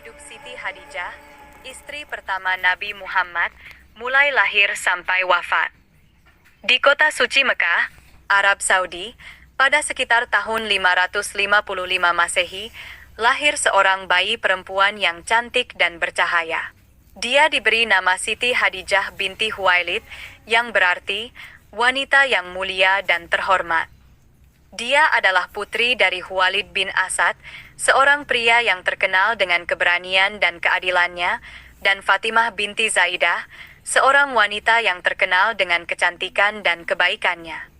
hidup Siti Hadijah, istri pertama Nabi Muhammad, mulai lahir sampai wafat. Di kota suci Mekah, Arab Saudi, pada sekitar tahun 555 Masehi, lahir seorang bayi perempuan yang cantik dan bercahaya. Dia diberi nama Siti Hadijah binti Huwailid, yang berarti wanita yang mulia dan terhormat. Dia adalah putri dari Khuwailid bin Asad, seorang pria yang terkenal dengan keberanian dan keadilannya, dan Fatimah binti Zaidah, seorang wanita yang terkenal dengan kecantikan dan kebaikannya.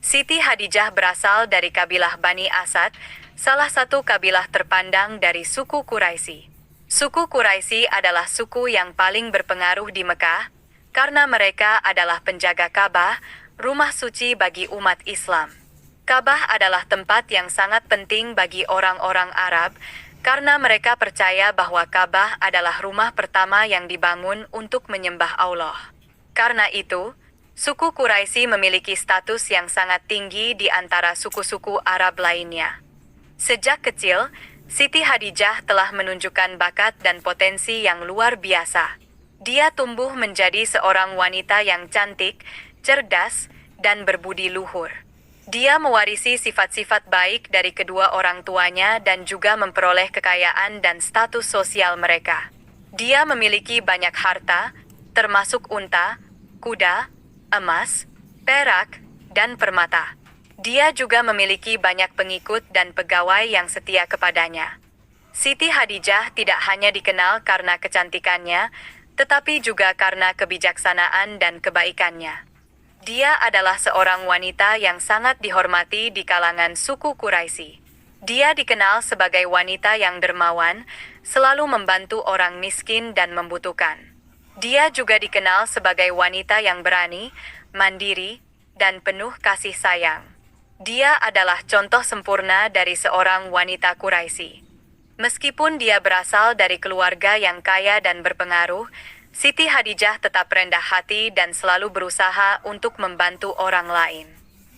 Siti Hadijah berasal dari kabilah Bani Asad, salah satu kabilah terpandang dari suku Quraisy. Suku Quraisy adalah suku yang paling berpengaruh di Mekah, karena mereka adalah penjaga Ka'bah, rumah suci bagi umat Islam. Ka'bah adalah tempat yang sangat penting bagi orang-orang Arab, karena mereka percaya bahwa Ka'bah adalah rumah pertama yang dibangun untuk menyembah Allah. Karena itu, suku Quraisy memiliki status yang sangat tinggi di antara suku-suku Arab lainnya. Sejak kecil, Siti Hadijah telah menunjukkan bakat dan potensi yang luar biasa. Dia tumbuh menjadi seorang wanita yang cantik, cerdas, dan berbudi luhur. Dia mewarisi sifat-sifat baik dari kedua orang tuanya dan juga memperoleh kekayaan dan status sosial mereka. Dia memiliki banyak harta, termasuk unta, kuda, emas, perak, dan permata. Dia juga memiliki banyak pengikut dan pegawai yang setia kepadanya. Siti Hadijah tidak hanya dikenal karena kecantikannya, tetapi juga karena kebijaksanaan dan kebaikannya. Dia adalah seorang wanita yang sangat dihormati di kalangan suku Quraisy. Dia dikenal sebagai wanita yang dermawan, selalu membantu orang miskin dan membutuhkan. Dia juga dikenal sebagai wanita yang berani, mandiri, dan penuh kasih sayang. Dia adalah contoh sempurna dari seorang wanita Quraisy. Meskipun dia berasal dari keluarga yang kaya dan berpengaruh, Siti Hadijah tetap rendah hati dan selalu berusaha untuk membantu orang lain.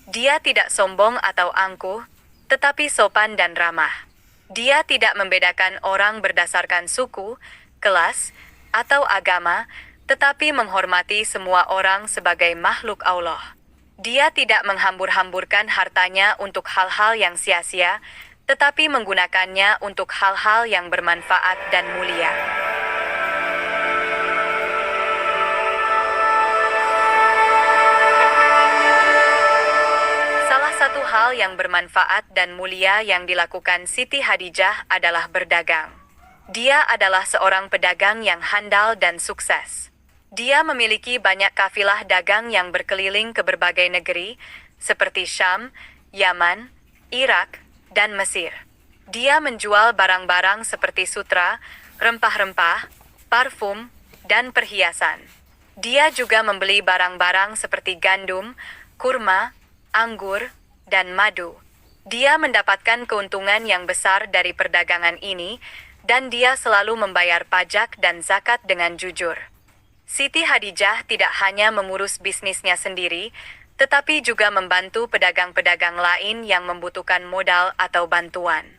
Dia tidak sombong atau angkuh, tetapi sopan dan ramah. Dia tidak membedakan orang berdasarkan suku, kelas, atau agama, tetapi menghormati semua orang sebagai makhluk Allah. Dia tidak menghambur-hamburkan hartanya untuk hal-hal yang sia-sia, tetapi menggunakannya untuk hal-hal yang bermanfaat dan mulia. Satu hal yang bermanfaat dan mulia yang dilakukan Siti Hadijah adalah berdagang. Dia adalah seorang pedagang yang handal dan sukses. Dia memiliki banyak kafilah dagang yang berkeliling ke berbagai negeri, seperti Syam, Yaman, Irak, dan Mesir. Dia menjual barang-barang seperti sutra, rempah-rempah, parfum, dan perhiasan. Dia juga membeli barang-barang seperti gandum, kurma, anggur, dan madu. Dia mendapatkan keuntungan yang besar dari perdagangan ini, dan dia selalu membayar pajak dan zakat dengan jujur. Siti Hadijah tidak hanya mengurus bisnisnya sendiri, tetapi juga membantu pedagang-pedagang lain yang membutuhkan modal atau bantuan.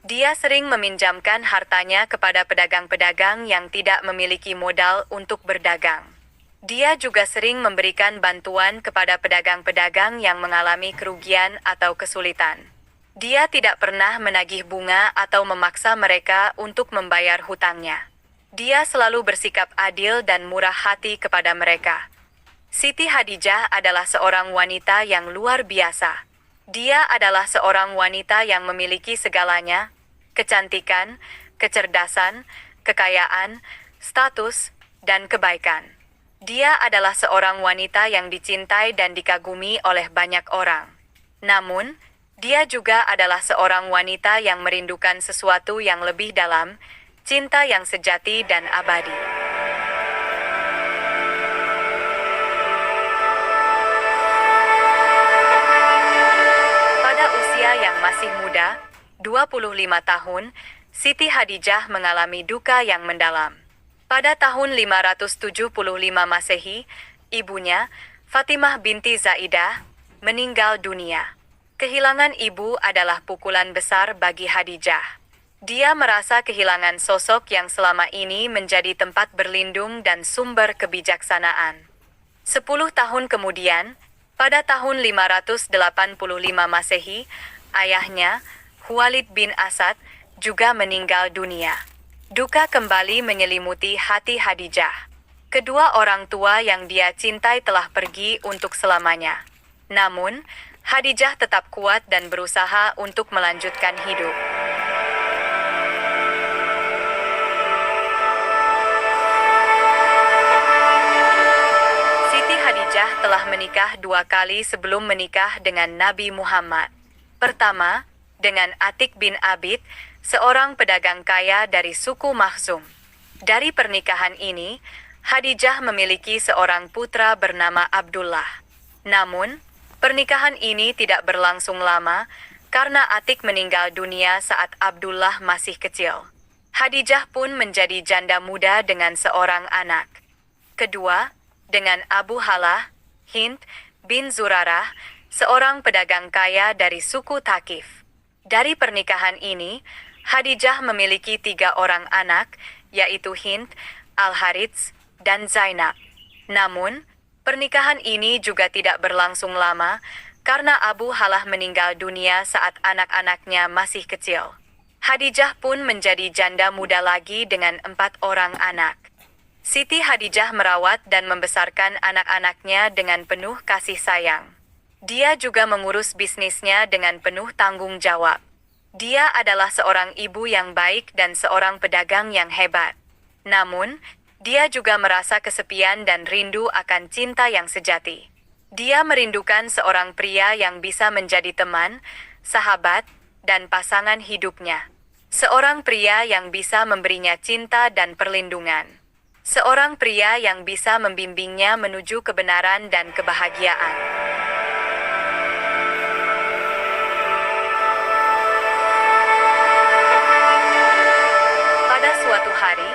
Dia sering meminjamkan hartanya kepada pedagang-pedagang yang tidak memiliki modal untuk berdagang. Dia juga sering memberikan bantuan kepada pedagang-pedagang yang mengalami kerugian atau kesulitan. Dia tidak pernah menagih bunga atau memaksa mereka untuk membayar hutangnya. Dia selalu bersikap adil dan murah hati kepada mereka. Siti Hadijah adalah seorang wanita yang luar biasa. Dia adalah seorang wanita yang memiliki segalanya: kecantikan, kecerdasan, kekayaan, status, dan kebaikan. Dia adalah seorang wanita yang dicintai dan dikagumi oleh banyak orang. Namun, dia juga adalah seorang wanita yang merindukan sesuatu yang lebih dalam, cinta yang sejati dan abadi. Pada usia yang masih muda, 25 tahun, Siti Hadijah mengalami duka yang mendalam. Pada tahun 575 Masehi, ibunya, Fatimah binti Zaidah, meninggal dunia. Kehilangan ibu adalah pukulan besar bagi Hadijah. Dia merasa kehilangan sosok yang selama ini menjadi tempat berlindung dan sumber kebijaksanaan. 10 tahun kemudian, pada tahun 585 Masehi, ayahnya, Khuwailid bin Asad, juga meninggal dunia. Duka kembali menyelimuti hati Khadijah. Kedua orang tua yang dia cintai telah pergi untuk selamanya. Namun, Khadijah tetap kuat dan berusaha untuk melanjutkan hidup. Siti Khadijah telah menikah 2 kali sebelum menikah dengan Nabi Muhammad. Pertama, dengan Atik bin Abid, seorang pedagang kaya dari suku Makhzum. Dari pernikahan ini, Khadijah memiliki seorang putra bernama Abdullah. Namun, pernikahan ini tidak berlangsung lama karena Atik meninggal dunia saat Abdullah masih kecil. Khadijah pun menjadi janda muda dengan seorang anak. Kedua, dengan Abu Halah, Hind bin Zurarah, seorang pedagang kaya dari suku Thaqif. Dari pernikahan ini, Khadijah memiliki 3 orang anak, yaitu Hind, Al-Harits, dan Zainab. Namun, pernikahan ini juga tidak berlangsung lama karena Abu Halah meninggal dunia saat anak-anaknya masih kecil. Khadijah pun menjadi janda muda lagi dengan 4 orang anak. Siti Khadijah merawat dan membesarkan anak-anaknya dengan penuh kasih sayang. Dia juga mengurus bisnisnya dengan penuh tanggung jawab. Dia adalah seorang ibu yang baik dan seorang pedagang yang hebat. Namun, dia juga merasa kesepian dan rindu akan cinta yang sejati. Dia merindukan seorang pria yang bisa menjadi teman, sahabat, dan pasangan hidupnya. Seorang pria yang bisa memberinya cinta dan perlindungan. Seorang pria yang bisa membimbingnya menuju kebenaran dan kebahagiaan. Pada suatu hari,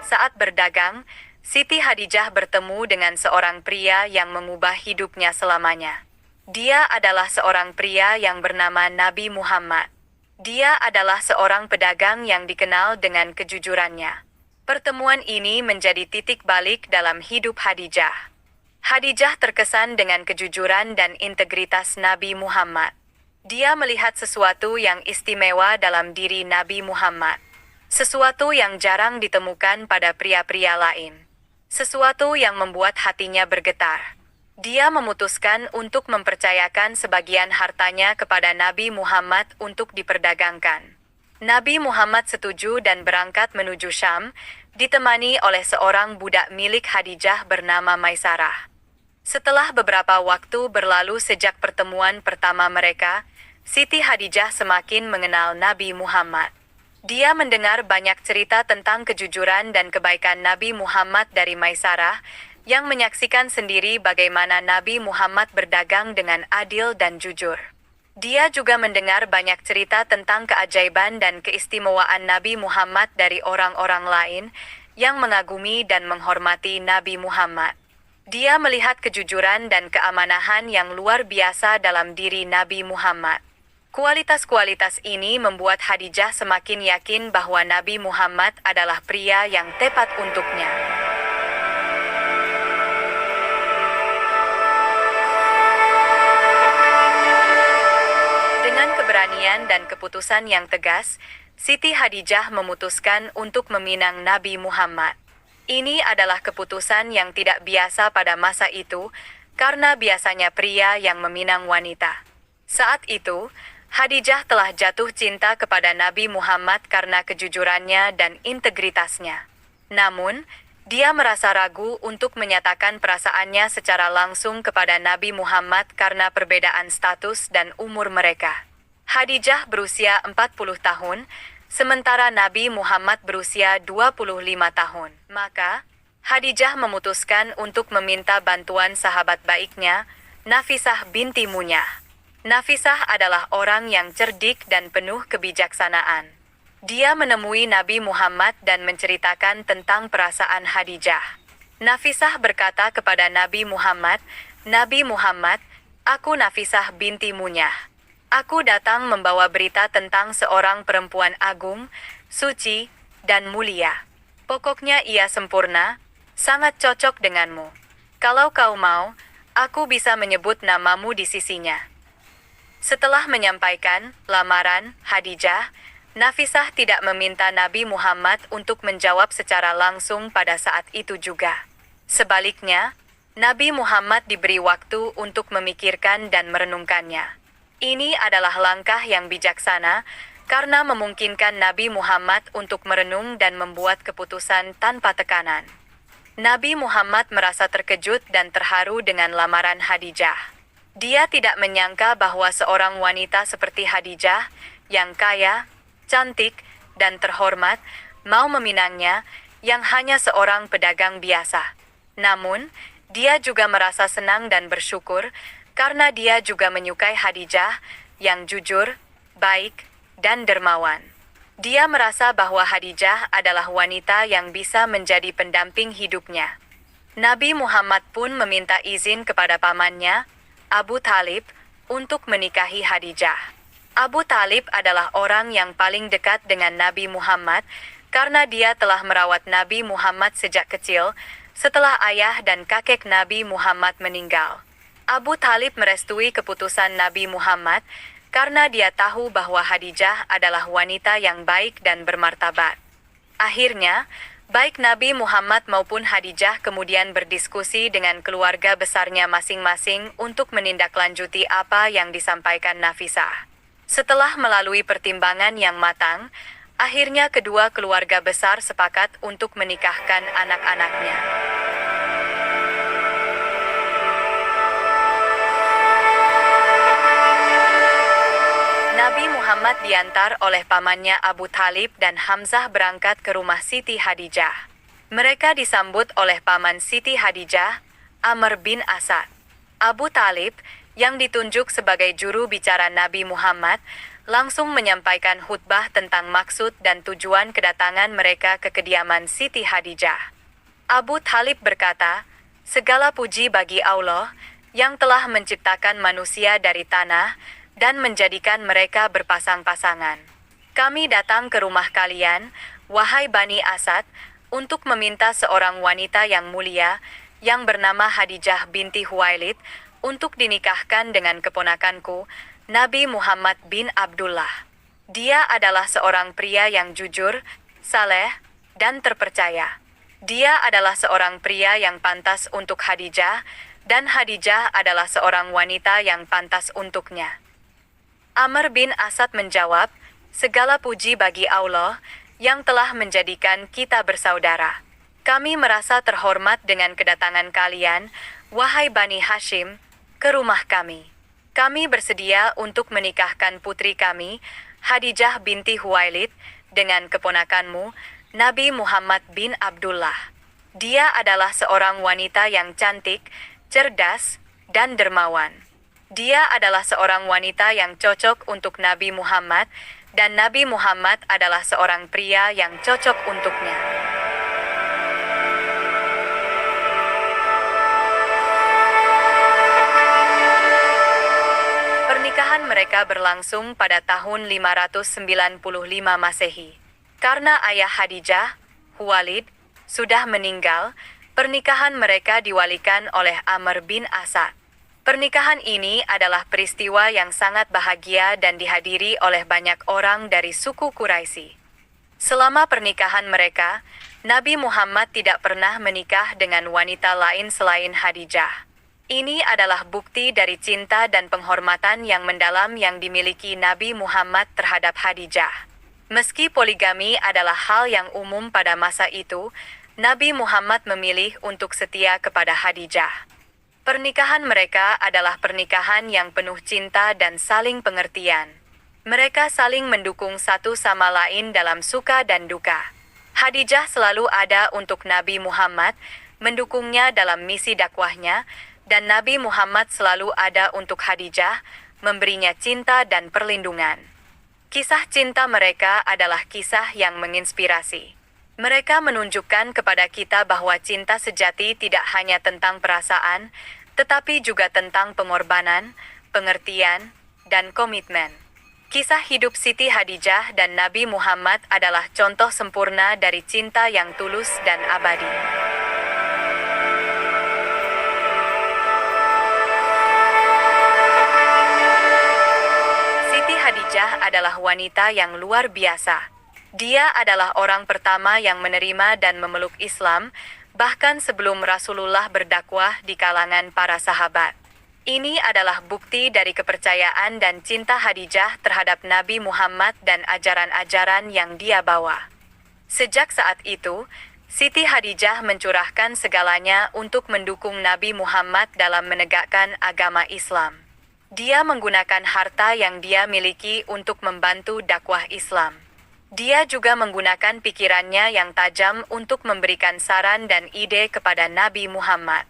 saat berdagang, Siti Khadijah bertemu dengan seorang pria yang mengubah hidupnya selamanya. Dia adalah seorang pria yang bernama Nabi Muhammad. Dia adalah seorang pedagang yang dikenal dengan kejujurannya. Pertemuan ini menjadi titik balik dalam hidup Khadijah. Khadijah terkesan dengan kejujuran dan integritas Nabi Muhammad. Dia melihat sesuatu yang istimewa dalam diri Nabi Muhammad. Sesuatu yang jarang ditemukan pada pria-pria lain. Sesuatu yang membuat hatinya bergetar. Dia memutuskan untuk mempercayakan sebagian hartanya kepada Nabi Muhammad untuk diperdagangkan. Nabi Muhammad setuju dan berangkat menuju Syam, ditemani oleh seorang budak milik Khadijah bernama Maisarah. Setelah beberapa waktu berlalu sejak pertemuan pertama mereka, Siti Khadijah semakin mengenal Nabi Muhammad. Dia mendengar banyak cerita tentang kejujuran dan kebaikan Nabi Muhammad dari Maisarah, yang menyaksikan sendiri bagaimana Nabi Muhammad berdagang dengan adil dan jujur. Dia juga mendengar banyak cerita tentang keajaiban dan keistimewaan Nabi Muhammad dari orang-orang lain, yang mengagumi dan menghormati Nabi Muhammad. Dia melihat kejujuran dan keamanahan yang luar biasa dalam diri Nabi Muhammad. Kualitas-kualitas ini membuat Khadijah semakin yakin bahwa Nabi Muhammad adalah pria yang tepat untuknya. Dengan keberanian dan keputusan yang tegas, Siti Khadijah memutuskan untuk meminang Nabi Muhammad. Ini adalah keputusan yang tidak biasa pada masa itu, karena biasanya pria yang meminang wanita. Saat itu, Khadijah telah jatuh cinta kepada Nabi Muhammad karena kejujurannya dan integritasnya. Namun, dia merasa ragu untuk menyatakan perasaannya secara langsung kepada Nabi Muhammad karena perbedaan status dan umur mereka. Khadijah berusia 40 tahun, sementara Nabi Muhammad berusia 25 tahun. Maka, Khadijah memutuskan untuk meminta bantuan sahabat baiknya, Nafisah binti Munyah. Nafisah adalah orang yang cerdik dan penuh kebijaksanaan. Dia menemui Nabi Muhammad dan menceritakan tentang perasaan Khadijah. Nafisah berkata kepada Nabi Muhammad, "Nabi Muhammad, aku Nafisah binti Munyah. Aku datang membawa berita tentang seorang perempuan agung, suci, dan mulia. Pokoknya ia sempurna, sangat cocok denganmu. Kalau kau mau, aku bisa menyebut namamu di sisinya." Setelah menyampaikan lamaran Khadijah, Nafisah tidak meminta Nabi Muhammad untuk menjawab secara langsung pada saat itu juga. Sebaliknya, Nabi Muhammad diberi waktu untuk memikirkan dan merenungkannya. Ini adalah langkah yang bijaksana karena memungkinkan Nabi Muhammad untuk merenung dan membuat keputusan tanpa tekanan. Nabi Muhammad merasa terkejut dan terharu dengan lamaran Khadijah. Dia tidak menyangka bahwa seorang wanita seperti Khadijah, yang kaya, cantik, dan terhormat, mau meminangnya, yang hanya seorang pedagang biasa. Namun, dia juga merasa senang dan bersyukur, karena dia juga menyukai Khadijah, yang jujur, baik, dan dermawan. Dia merasa bahwa Khadijah adalah wanita yang bisa menjadi pendamping hidupnya. Nabi Muhammad pun meminta izin kepada pamannya, Abu Thalib, untuk menikahi Khadijah. Abu Thalib adalah orang yang paling dekat dengan Nabi Muhammad karena dia telah merawat Nabi Muhammad sejak kecil setelah ayah dan kakek Nabi Muhammad meninggal. Abu Thalib merestui keputusan Nabi Muhammad karena dia tahu bahwa Khadijah adalah wanita yang baik dan bermartabat. Akhirnya, baik Nabi Muhammad maupun Khadijah kemudian berdiskusi dengan keluarga besarnya masing-masing untuk menindaklanjuti apa yang disampaikan Nafisah. Setelah melalui pertimbangan yang matang, akhirnya kedua keluarga besar sepakat untuk menikahkan anak-anaknya. Nabi Muhammad diantar oleh pamannya Abu Thalib dan Hamzah berangkat ke rumah Siti Khadijah. Mereka disambut oleh paman Siti Khadijah, Amr bin Asad. Abu Thalib, yang ditunjuk sebagai juru bicara Nabi Muhammad, langsung menyampaikan khutbah tentang maksud dan tujuan kedatangan mereka ke kediaman Siti Khadijah. Abu Thalib berkata, "Segala puji bagi Allah, yang telah menciptakan manusia dari tanah, dan menjadikan mereka berpasang-pasangan. Kami datang ke rumah kalian, wahai Bani Asad, untuk meminta seorang wanita yang mulia, yang bernama Khadijah binti Khuwailid, untuk dinikahkan dengan keponakanku, Nabi Muhammad bin Abdullah. Dia adalah seorang pria yang jujur, saleh, dan terpercaya. Dia adalah seorang pria yang pantas untuk Khadijah, dan Khadijah adalah seorang wanita yang pantas untuknya." Amr bin Asad menjawab, "Segala puji bagi Allah, yang telah menjadikan kita bersaudara. Kami merasa terhormat dengan kedatangan kalian, wahai Bani Hashim, ke rumah kami. Kami bersedia untuk menikahkan putri kami, Khadijah binti Khuwailid, dengan keponakanmu, Nabi Muhammad bin Abdullah. Dia adalah seorang wanita yang cantik, cerdas, dan dermawan. Dia adalah seorang wanita yang cocok untuk Nabi Muhammad, dan Nabi Muhammad adalah seorang pria yang cocok untuknya." Pernikahan mereka berlangsung pada tahun 595 Masehi. Karena ayah Khadijah, Khuwailid, sudah meninggal, pernikahan mereka diwalikan oleh Amr bin Asad. Pernikahan ini adalah peristiwa yang sangat bahagia dan dihadiri oleh banyak orang dari suku Quraisy. Selama pernikahan mereka, Nabi Muhammad tidak pernah menikah dengan wanita lain selain Khadijah. Ini adalah bukti dari cinta dan penghormatan yang mendalam yang dimiliki Nabi Muhammad terhadap Khadijah. Meski poligami adalah hal yang umum pada masa itu, Nabi Muhammad memilih untuk setia kepada Khadijah. Pernikahan mereka adalah pernikahan yang penuh cinta dan saling pengertian. Mereka saling mendukung satu sama lain dalam suka dan duka. Khadijah selalu ada untuk Nabi Muhammad, mendukungnya dalam misi dakwahnya, dan Nabi Muhammad selalu ada untuk Khadijah, memberinya cinta dan perlindungan. Kisah cinta mereka adalah kisah yang menginspirasi. Mereka menunjukkan kepada kita bahwa cinta sejati tidak hanya tentang perasaan, tetapi juga tentang pengorbanan, pengertian, dan komitmen. Kisah hidup Siti Hadijah dan Nabi Muhammad adalah contoh sempurna dari cinta yang tulus dan abadi. Siti Hadijah adalah wanita yang luar biasa. Dia adalah orang pertama yang menerima dan memeluk Islam, bahkan sebelum Rasulullah berdakwah di kalangan para sahabat. Ini adalah bukti dari kepercayaan dan cinta Hadijah terhadap Nabi Muhammad dan ajaran-ajaran yang dia bawa. Sejak saat itu, Siti Hadijah mencurahkan segalanya untuk mendukung Nabi Muhammad dalam menegakkan agama Islam. Dia menggunakan harta yang dia miliki untuk membantu dakwah Islam. Dia juga menggunakan pikirannya yang tajam untuk memberikan saran dan ide kepada Nabi Muhammad.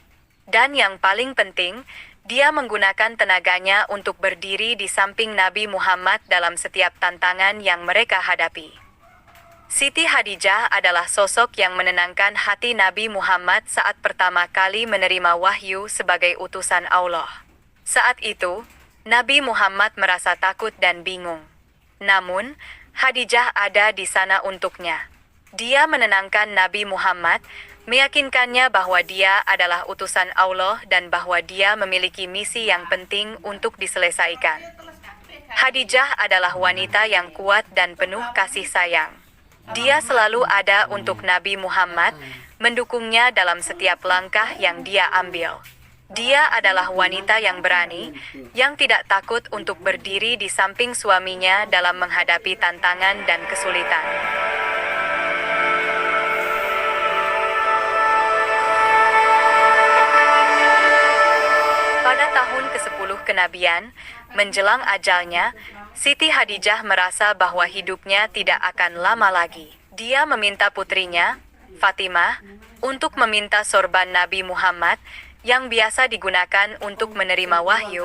Dan yang paling penting, dia menggunakan tenaganya untuk berdiri di samping Nabi Muhammad dalam setiap tantangan yang mereka hadapi. Siti Hadijah adalah sosok yang menenangkan hati Nabi Muhammad saat pertama kali menerima wahyu sebagai utusan Allah. Saat itu, Nabi Muhammad merasa takut dan bingung. Namun, Hadijah ada di sana untuknya. Dia menenangkan Nabi Muhammad, meyakinkannya bahwa dia adalah utusan Allah dan bahwa dia memiliki misi yang penting untuk diselesaikan. Hadijah adalah wanita yang kuat dan penuh kasih sayang. Dia selalu ada untuk Nabi Muhammad, mendukungnya dalam setiap langkah yang dia ambil. Dia adalah wanita yang berani, yang tidak takut untuk berdiri di samping suaminya dalam menghadapi tantangan dan kesulitan. Pada tahun ke-10 kenabian, menjelang ajalnya, Siti Hadijah merasa bahwa hidupnya tidak akan lama lagi. Dia meminta putrinya, Fatimah, untuk meminta sorban Nabi Muhammad, yang biasa digunakan untuk menerima wahyu,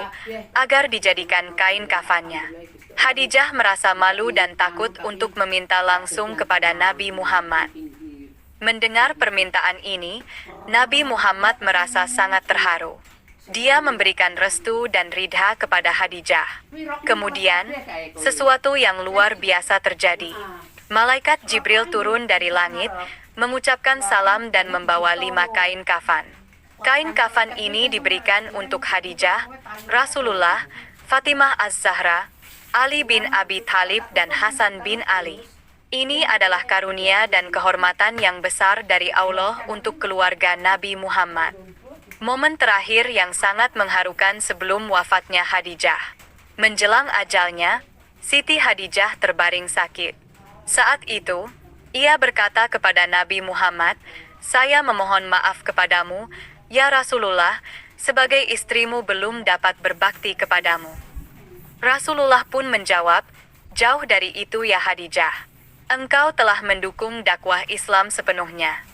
agar dijadikan kain kafannya. Hadijah merasa malu dan takut untuk meminta langsung kepada Nabi Muhammad. Mendengar permintaan ini, Nabi Muhammad merasa sangat terharu. Dia memberikan restu dan ridha kepada Hadijah. Kemudian, sesuatu yang luar biasa terjadi. Malaikat Jibril turun dari langit, mengucapkan salam dan membawa 5 kain kafan. Kain kafan ini diberikan untuk Hadijah, Rasulullah, Fatimah Az-Zahra, Ali bin Abi Thalib dan Hasan bin Ali. Ini adalah karunia dan kehormatan yang besar dari Allah untuk keluarga Nabi Muhammad. Momen terakhir yang sangat mengharukan sebelum wafatnya Hadijah. Menjelang ajalnya, Siti Hadijah terbaring sakit. Saat itu, ia berkata kepada Nabi Muhammad, "Saya memohon maaf kepadamu, ya Rasulullah, sebagai istrimu belum dapat berbakti kepadamu." Rasulullah pun menjawab, "Jauh dari itu ya Hadijah. Engkau telah mendukung dakwah Islam sepenuhnya."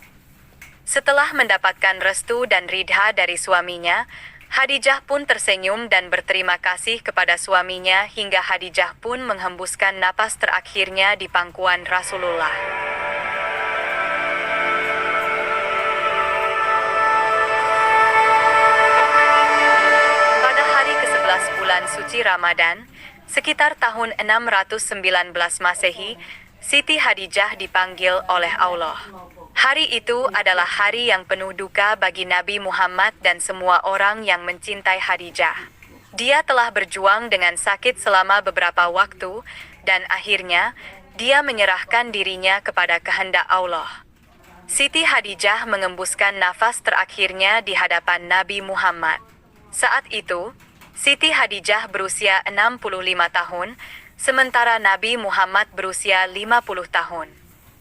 Setelah mendapatkan restu dan ridha dari suaminya, Hadijah pun tersenyum dan berterima kasih kepada suaminya hingga Hadijah pun menghembuskan napas terakhirnya di pangkuan Rasulullah. Pada hari ke-11 bulan suci Ramadan, sekitar tahun 619 Masehi, Siti Hadijah dipanggil oleh Allah. Hari itu adalah hari yang penuh duka bagi Nabi Muhammad dan semua orang yang mencintai Hadijah. Dia telah berjuang dengan sakit selama beberapa waktu, dan akhirnya, dia menyerahkan dirinya kepada kehendak Allah. Siti Hadijah mengembuskan nafas terakhirnya di hadapan Nabi Muhammad. Saat itu, Siti Hadijah berusia 65 tahun, sementara Nabi Muhammad berusia 50 tahun.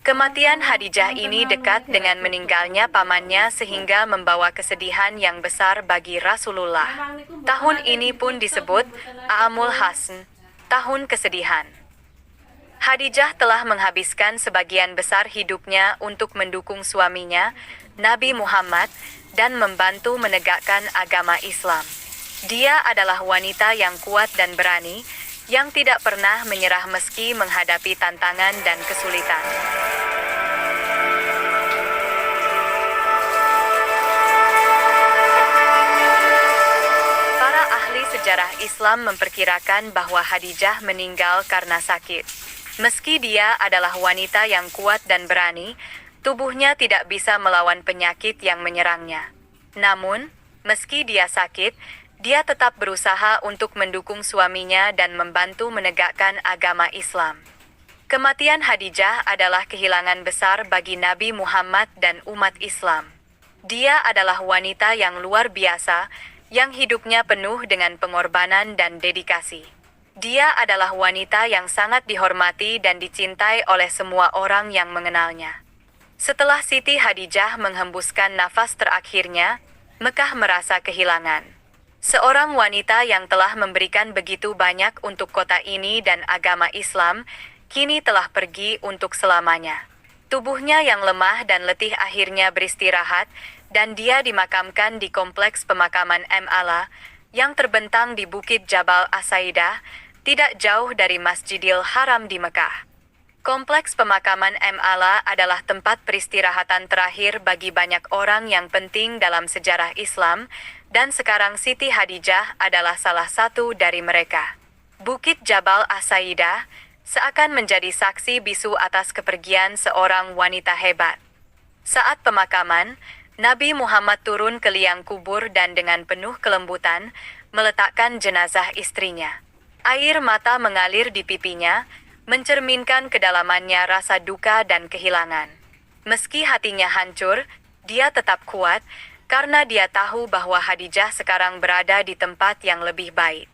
Kematian Hadijah ini dekat dengan meninggalnya pamannya sehingga membawa kesedihan yang besar bagi Rasulullah. Tahun ini pun disebut Aamul Hazn, tahun kesedihan. Hadijah telah menghabiskan sebagian besar hidupnya untuk mendukung suaminya, Nabi Muhammad, dan membantu menegakkan agama Islam. Dia adalah wanita yang kuat dan berani, yang tidak pernah menyerah meski menghadapi tantangan dan kesulitan. Para ahli sejarah Islam memperkirakan bahwa Khadijah meninggal karena sakit. Meski dia adalah wanita yang kuat dan berani, tubuhnya tidak bisa melawan penyakit yang menyerangnya. Namun, meski dia sakit, dia tetap berusaha untuk mendukung suaminya dan membantu menegakkan agama Islam. Kematian Khadijah adalah kehilangan besar bagi Nabi Muhammad dan umat Islam. Dia adalah wanita yang luar biasa, yang hidupnya penuh dengan pengorbanan dan dedikasi. Dia adalah wanita yang sangat dihormati dan dicintai oleh semua orang yang mengenalnya. Setelah Siti Khadijah menghembuskan nafas terakhirnya, Mekah merasa kehilangan seorang wanita yang telah memberikan begitu banyak untuk kota ini dan agama Islam, kini telah pergi untuk selamanya. Tubuhnya yang lemah dan letih akhirnya beristirahat, dan dia dimakamkan di kompleks pemakaman Ala, yang terbentang di Bukit Jabal As-Saidah, tidak jauh dari Masjidil Haram di Mekah. Kompleks pemakaman Ala adalah tempat peristirahatan terakhir bagi banyak orang yang penting dalam sejarah Islam, dan sekarang Siti Khadijah adalah salah satu dari mereka. Bukit Jabal As-Saidah seakan menjadi saksi bisu atas kepergian seorang wanita hebat. Saat pemakaman, Nabi Muhammad turun ke liang kubur dan dengan penuh kelembutan meletakkan jenazah istrinya. Air mata mengalir di pipinya, mencerminkan kedalamannya rasa duka dan kehilangan. Meski hatinya hancur, dia tetap kuat, karena dia tahu bahwa Khadijah sekarang berada di tempat yang lebih baik.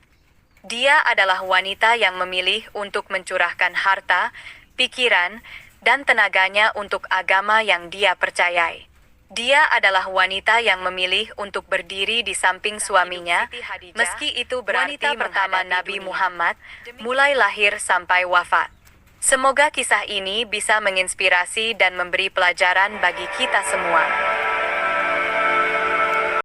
Dia adalah wanita yang memilih untuk mencurahkan harta, pikiran, dan tenaganya untuk agama yang dia percayai. Dia adalah wanita yang memilih untuk berdiri di samping suaminya, meski itu berarti wanita pertama Nabi Muhammad, mulai lahir sampai wafat. Semoga kisah ini bisa menginspirasi dan memberi pelajaran bagi kita semua.